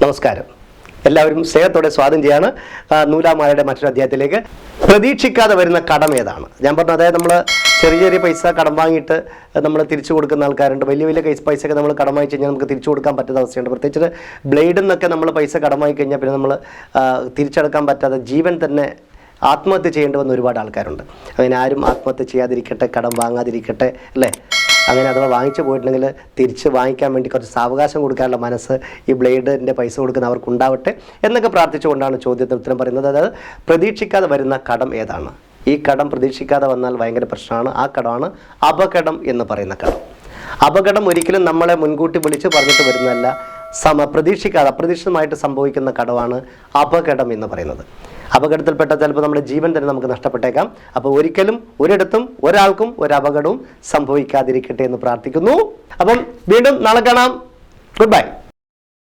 നമസ്കാരം. എല്ലാവരും സ്നേഹത്തോടെ സ്വാഗതം ചെയ്യാണ് നൂലാമാലയുടെ മറ്റൊരു അധ്യായത്തിലേക്ക്. പ്രതീക്ഷിക്കാതെ വരുന്ന കടം ഏതാണ്? ഞാൻ പറഞ്ഞു, അതായത് നമ്മൾ ചെറിയ പൈസ കടം വാങ്ങിയിട്ട് നമ്മൾ തിരിച്ചു കൊടുക്കുന്ന ആൾക്കാരുണ്ട്. വലിയ പൈസയൊക്കെ നമ്മൾ കടം വാങ്ങിച്ച് കഴിഞ്ഞാൽ നമുക്ക് തിരിച്ചു കൊടുക്കാൻ പറ്റുന്ന അവസ്ഥയുണ്ട്. പ്രത്യേകിച്ച് ബ്ലേഡിൽ നിന്നൊക്കെ നമ്മൾ പൈസ കടം വാങ്ങി കഴിഞ്ഞാൽ പിന്നെ നമ്മൾ തിരിച്ചെടുക്കാൻ പറ്റാതെ ജീവൻ തന്നെ ആത്മഹത്യ ചെയ്യേണ്ടി വന്ന ഒരുപാട് ആൾക്കാരുണ്ട്. അങ്ങനെ ആരും ആത്മഹത്യ ചെയ്യാതിരിക്കട്ടെ, കടം വാങ്ങാതിരിക്കട്ടെ, അല്ലേ? അങ്ങനെ അഥവാ വാങ്ങിച്ചു പോയിട്ടുണ്ടെങ്കിൽ തിരിച്ച് വാങ്ങിക്കാൻ വേണ്ടി കുറച്ച് സാവകാശം കൊടുക്കാനുള്ള മനസ്സ് ഈ ബ്ലേഡിൻ്റെ പൈസ കൊടുക്കുന്ന അവർക്കുണ്ടാവട്ടെ എന്നൊക്കെ പ്രാർത്ഥിച്ചുകൊണ്ടാണ് ചോദ്യത്തിന് ഉത്തരം പറയുന്നത്. അതായത് പ്രതീക്ഷിക്കാതെ വരുന്ന കടം ഏതാണ്? ഈ കടം പ്രതീക്ഷിക്കാതെ വന്നാൽ ഭയങ്കര പ്രശ്നമാണ്. ആ കടമാണ് അപകടം എന്ന് പറയുന്ന കടം. അപകടം ഒരിക്കലും നമ്മളെ മുൻകൂട്ടി വിളിച്ച് പറഞ്ഞിട്ട് വരുന്നതല്ല. അപ്രതീക്ഷിതമായിട്ട് സംഭവിക്കുന്ന കടമാണ് അപകടം എന്ന് പറയുന്നത്. അപകടത്തിൽപ്പെട്ട ചിലപ്പോൾ നമ്മുടെ ജീവൻ തന്നെ നമുക്ക് നഷ്ടപ്പെട്ടേക്കാം. അപ്പോൾ ഒരിക്കലും ഒരിടത്തും ഒരാൾക്കും ഒരു അപകടവും സംഭവിക്കാതിരിക്കട്ടെ എന്ന് പ്രാർത്ഥിക്കുന്നു. അപ്പം വീണ്ടും നാളെ കാണാം. Good bye.